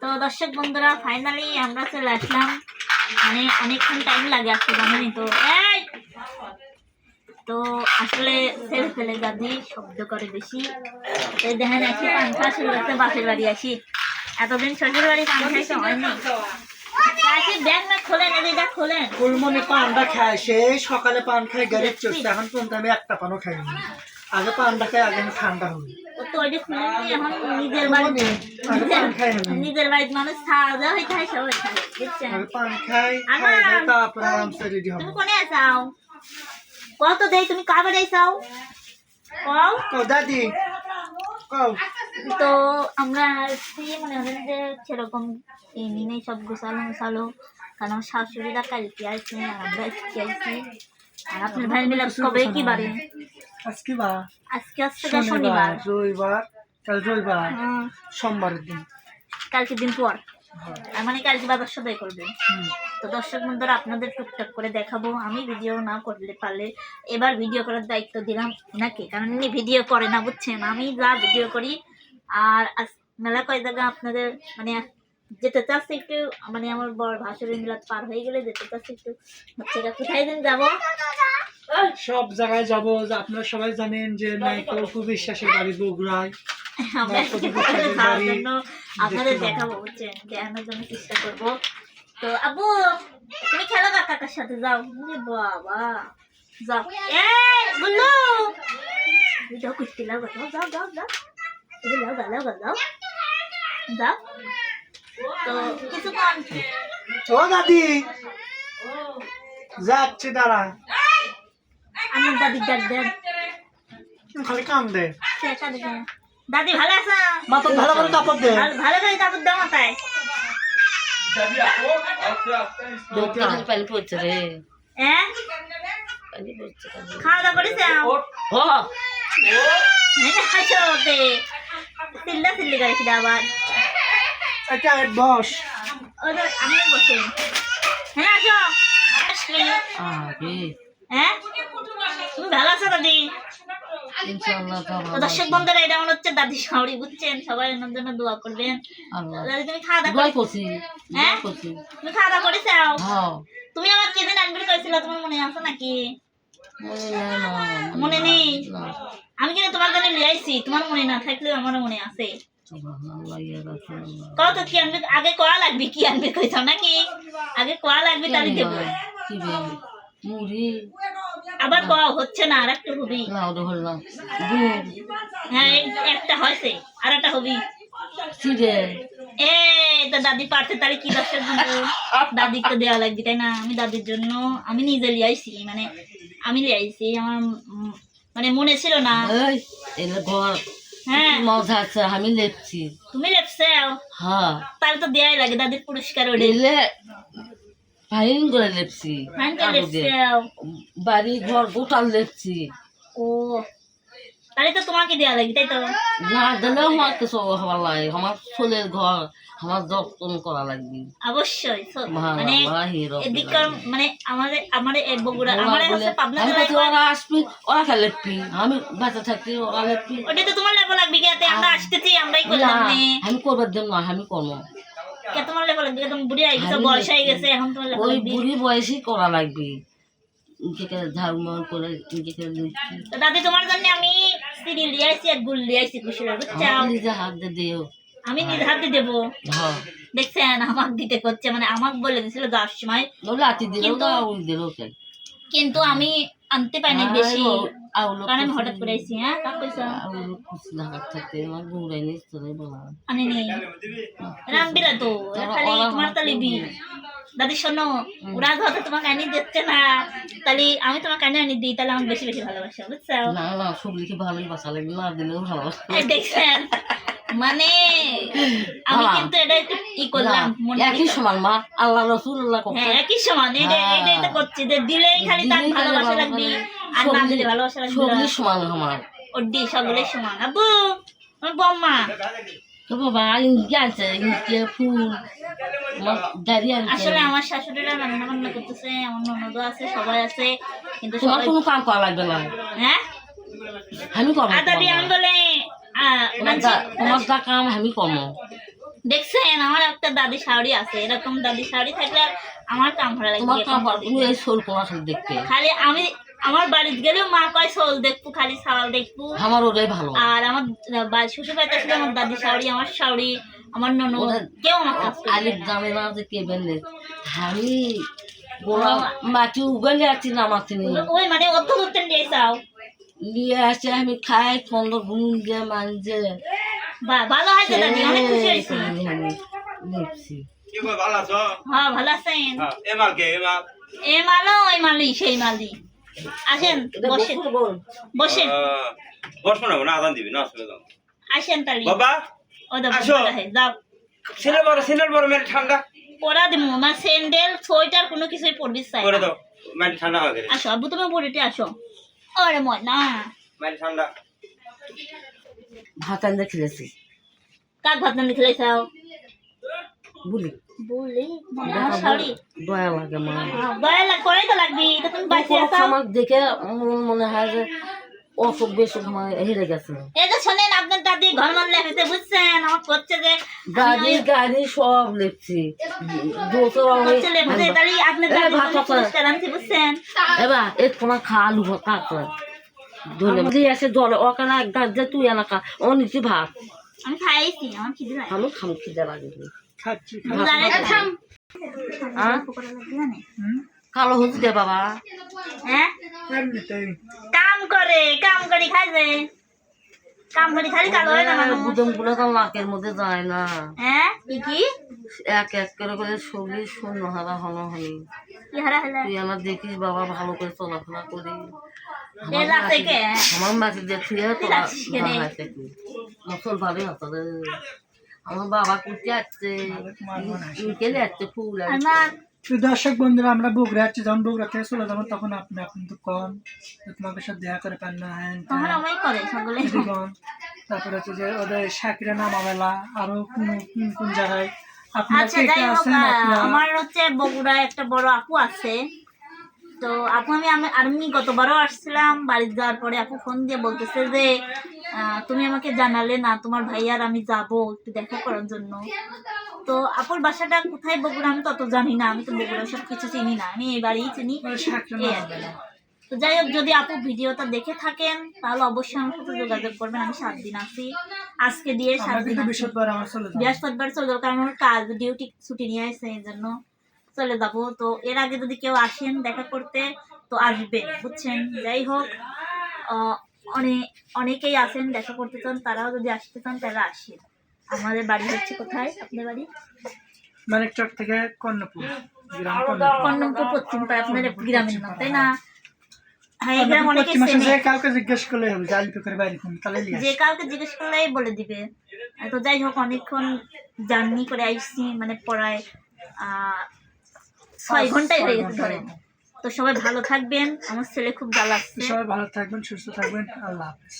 তো দর্শক বন্ধুরা ফাইনালি আমরা চলে আসলাম, মানে অনেকক্ষণ টাইম লাগে আসতে জানেনি তো। তো আসলে ছেলে ফেলে দাদি শব্দ করে বেশি, তাই দেখেন আসি পান খাওয়া শুরু করতে বাপের বাড়ি আসি। এতদিন শ্বশুর বাড়ি পান খাইতে হয়নি। আসি ব্যাগ না খোলেন, এটা খোলেন। ফুলমনি পানটা খায়, সে সকালে পান খাই গাড়ির চড়ছে, এখন পর্যন্ত আমি একটা পানও খাইনি। আগে পানটা খাই, আগে আমি ঠান্ডা হই। তো ওই যে খুলেন এখন নিজের বাড়ি, নিজের বাড়ির মানুষ খাওয়া দাওয়া হইতে হয়, সবাই খায় বুঝছেন। পান খাই তারপরে আরামসে রেডি হবো। তুমি কোনে আসাও কত দেই, তুমি কাবে দেইছাও কও কও দাদি কও। তো আমরা মনে হয় যে সেরকম এই নিয়ে সব গোছালো, কারণ আমার শাশুড়িরা কালকে আসছে আর আমরা আজকে আসছি। আর আপনার ভাই মিলে কবে কি বারে? আজকে বা আজকে হচ্ছে শনিবার, রবিবার, কাল রবিবার, সোমবারের দিন, কালকে দিন পর, আর মানে কালকে বাজার সদাই করবে। তো দর্শক বন্ধুরা আপনাদের টুকটাক করে দেখাবো, আমি ভিডিও না করলে পারলে এবার ভিডিও করার দায়িত্ব দিলাম ওনাকে, কারণ উনি ভিডিও করে না বুঝছেন, আমি যা ভিডিও করি। আর মেলা কয় জায়গা আপনাদের মানে যেতে চাচ্ছি একটু, মানে আমার বড় ভাসুরের মিলাদ পার হয়ে গেলে যেতে চাচ্ছি একটু হচ্ছে কোথায় দিন যাবো, সব জায়গায় যাবো। আপনারা সবাই জানেন যে নায়িকা অপু বিশ্বাসের বাড়ি বগুড়ায়। আপনাদের দেখাবো বুঝছেন, দেখানোর জন্য চেষ্টা করবো। তো আবু তুমি খেলো না কাকার সাথে, যাও। বাবা যাও, এই বললো যাও কুস্তি লাও, যাও যাও যাও যাও লাও গাও যাও যাও। তো কিছুক্ষণ ও দাদি যাচ্ছে, দাঁড়া। আমার দাদির ডাক দেন, খালি কাম দে। দাদি ভালো আছো? মাথা ভালো করে কাপড় দে, ভালো করে কাপড় দাও মাথায়। হ্যাঁ খাওয়া দাওয়া করেছে? চিল্লা চিল্লি করেছি আবার। বস আমি বসে, হ্যাঁ আসো। হ্যাঁ তুমি ভালো আছো দাদি? দর্শক বন্ধুরা এটা মনে হচ্ছে দাদি শাওরি বুঝছেন, সবাই ওনার জন্য দোয়া করবেন। দাদি তুমি খাওয়া দাওয়া করছি? হ্যাঁ তুমি খাওয়া দাওয়া করেছো? তুমি আমার কেদিন আনবিল করেছিল, তোমার মনে আছে নাকি? মনে নেই? আমি কিন্তু তোমার জন্য নিয়ে আইছি, তোমার মনে না থাকলেও আমার মনে আছে। কত কি আনবি আগে কয়া লাগবে, কি আনবি কইছ নাকি? আগে কয়া লাগবে তাহলে দেবো। আবার কয়া হচ্ছে না, আর একটা হবি। হ্যাঁ একটা হয়েছে, আর একটা হবি। তো দাদি পারছে তাহলে কি দর্শক বন্ধু, দাদিকে তো দেওয়া লাগবে তাই না? আমি দাদির জন্য আমি নিজে লিয়ে আইছি, মানে আমি লিয়ে আইছি, আমার মানে মনে ছিল না। হ্যাঁ মজা আছে, আমি লেপছি। তুমি লেপছে? হ্যাঁ তাহলে তো দেয়াই লাগে, দাদির পুরস্কার ওঠে। ফাইন করে লেপছি, বাড়ি ঘর গোটাল লেপছি। ও তাহলে তো তোমাকে দেওয়া লাগবে তাই তো? না দিলেও আমার কিছু হওয়ার লাগে, আমার ছোলের ঘর আমার যত্ন করা লাগবে অবশ্যই। মানে এদিককার মানে আমাদের এক বগুড়া আমার হচ্ছে পাবনা জেলায় ওরা আসবি, ওরা খেলে লেপি, আমি বাচ্চা থাকি ওরা লেপি। ওটা তো তোমার লেপা লাগবে, কে আমরা আসতেছি আমরাই করলাম। আমি করবার দেব না, আমি করবো কে তোমার লেপা লাগবে? তুমি বুড়ি হয়ে গেছো, বয়স হয়ে গেছে, এখন তোমার লেপা ওই লাগবে। বুড়ি বয়সই করা লাগবে, ঝাড়ু করে দাদি তোমার জন্য আমি সিঁড়ি লিয়ে আসছি আর গুল লিয়ে আসছি খুশির, বুঝছো? নিজে হাত দিয়ে দিও, আমি নিজে হাতে দেবো। দেখছেন আমাকে দিতে করছে, মানে আমাকে বলে দিছিল যাওয়ার সময়, কিন্তু আমি আনতে পারিনি বেশি, কারণ আমি হঠাৎ করে আইছি। হ্যাঁ আনি নেই রাম দিলা তো, খালি তোমার তো লিবি। দাদি শোনো, ওরা ধরো তোমাকে আনি দিচ্ছে না, তাহলে আমি তোমাকে আনি দিই, তাহলে আমার বেশি বেশি ভালোবাসা, বুঝছো? না না সবজিকে ভালোবাসা লাগবে, না দিলেও ভালোবাসা। দেখছেন মানে আমি কিন্তু এটা একটু ই করলাম, একই সমান মা, আল্লাহ রাসূলুল্লাহ। হ্যাঁ একই সমান, এটাই তো করছি যে দিলেই খালি তার ভালোবাসা লাগবে, আর না দিলে ভালোবাসা লাগবে। সবই সমান আমার, ওর দি সকলে সমান। আব্বু আমার বম্মা তো বাবা ইনকি আছে, ইনকি ফুল আসলে আমার শাশুড়িরা রান্না বান্না করতেছে, আমার ননদ আছে, সবাই আছে, কিন্তু তোমার কোনো কাম করা লাগবে না। হ্যাঁ আমি করবো, দাদি আমি বলে তোমার যা কাম আমি করবো। দেখছেন আমার একটা দাদি শাড়ি আছে, এরকম দাদি শাড়ি থাকলে আর আমার কাম ভালো তোমার লাগে। কাপড় তুমি এই সোল কোনা শাড়ি দেখতে খালি আমি আমার বাড়িতে গেলেও মা কয় সোল দেখবো, খালি সাওয়াল দেখবো। আমার ওটাই ভালো। আর আমার শ্বশুর বাড়িতে ছিল আমার দাদি শাড়ি, আমার শাড়ি, আমার ননদ, কেউ আমার কাজ করে আলিফ দেয় না। জানে না যে কে বেনলে আমি গোলা মাটি উগালে আছি না মাটি নিয়ে ওই মানে অত দূরতে নিয়ে যাও। নিয়ে আসে আমি খাই খন্দ ঘুম দিয়ে মানজে ভালো হয়েছে দাদি, অনেক খুশি হয়েছি। আমি নিচ্ছি। হ্যাঁ ভালো আছেন। এ মালও ওই মালি সেই মালি। আসেন বসেন, বসেন বসবো না না আদান দিবি না আসলে দাও আসেন তালি। বাবা ও দা আসো। যাও সিনেল বড় মেরে ঠান্ডা পরা দিমু না, স্যান্ডেল সোয়েটার কোনো কিছুই পরবি চাই করে না। দাও মেরে ঠান্ডা হয়ে গেছে আসো আব্বু তুমি বড়িতে আসো। আরে ময় না মেরে ঠান্ডা ভাত আনতে খেলেছি কাক ভাত না খেলাইছাও বলি বলি আমার শাড়ি দয়া লাগে মা দয়া করাই তো লাগবি, এটা তুমি বাঁচিয়ে আছো। আমার দেখে মনে হয় যে অসুখ বেসুখ আমার হেরে গেছে। এই যে শোনেন আপনার দাদি ঘর মান লেখেছে বুঝছেন, আমার করছে যে গাড়ি গাড়ি সব লেপছি করছে লেখেছে তাহলে আপনার দাদি পুরস্কার আনছি বুঝছেন। এবার এর তোমার খালু কাকা ধরে দিয়ে আসে জলে ওখানে এক গাছ যে তুই এলাকা ও নিচে ভাত আমি খাইছি, আমার খিদে লাগে। আমি খাম খিদে লাগে খাচ্ছি কালো হচ্ছে দে বাবা হ্যাঁ এমনিতেই কাম করে খাই যে কাম করে খালি কালো হয় না মানুষ। বুদম গুলো তো নাকের মধ্যে যায় না। হ্যাঁ কি এক এক করে শরীর শূন্য হারা হলো হলি কি হারা হারা তুই আমার দেখিস বাবা ভালো করে চলাফেরা করি এ লাগছে কে আমার মাটি দেখছি তোরা মসল ভাবে হতরে আমার বাবা কুটে আসছে কেলে আসছে ফুল আমার তো দর্শক বন্ধুরা আমরা বগুড়া যাচ্ছি, যখন বগুড়া থেকে চলে যাবো তখন আপনি তো কম তোমাকে সাথে দেখা করে পান না। হ্যাঁ তখন আমাই করে সকলে। তারপরে হচ্ছে যে ওদের সাকিরা নামাবেলা আরো কোন কোন কোন জায়গায় আপনারা আচ্ছা কে কে যাই হোক, আছেন আপনারা আমার হচ্ছে বগুড়ায় একটা বড় আপু আছে। তো আপু আমি গতবারও আসছিলাম, বাড়িতে যাওয়ার পরে আপু ফোন দিয়ে বলতেছে যে তুমি আমাকে জানালে না তোমার ভাইয়ার আমি যাবো একটু দেখা করার জন্য। তো আপুর বাসাটা কোথায় বগুড়া আমি তত জানি না, আমি তো বগুড়া সব কিছু চিনি না, আমি এই বাড়িই চিনি। সাকিরা এই আর কি। নামাবেলা তো যাই হোক, যদি আপু ভিডিওটা দেখে থাকেন তাহলে অবশ্যই আমার সাথে যোগাযোগ করবেন। আমি 7 দিন আছি, আজকে দিয়ে 7 আমরা দিন কিন্তু আছি। বৃহস্পতিবার আমার চলে যাবো। বৃহস্পতিবার চলে যাবো, কারণ আমার কাজ ডিউটি ছুটি নিয়ে আসছে, এই জন্য চলে যাবো। তো এর আগে যদি কেউ আসেন দেখা করতে তো আসবেন বুঝছেন। যাই হোক, অনেকেই আছেন দেখা করতে চান, তারাও যদি আসতে চান তারা আসেন। আমাদের বাড়ি হচ্ছে কোথায়, আপনার বাড়ি? মানিকচক থেকে কর্ণপুর গ্রাম কর্ণপুর পশ্চিম পাড়া, আপনার গ্রামের নাম তাই না? হ্যাঁ এই গ্রাম অনেকে পশ্চিম চেনে। যে কাউকে জিজ্ঞেস করলে হবে যে আলিপি করে বাইরে কোন তাহলে যে কাউকে জিজ্ঞেস করলেই বলে দিবে। তো যাই হোক, অনেকক্ষণ জার্নি করে আসছি, মানে প্রায় 6 ঘন্টাই হয়ে গেছে ধরেন। তো সবাই ভালো থাকবেন, আমার ছেলে খুব জ্বালাচ্ছে। সবাই ভালো থাকবেন, সুস্থ থাকবেন, আল্লাহ হাফেজ।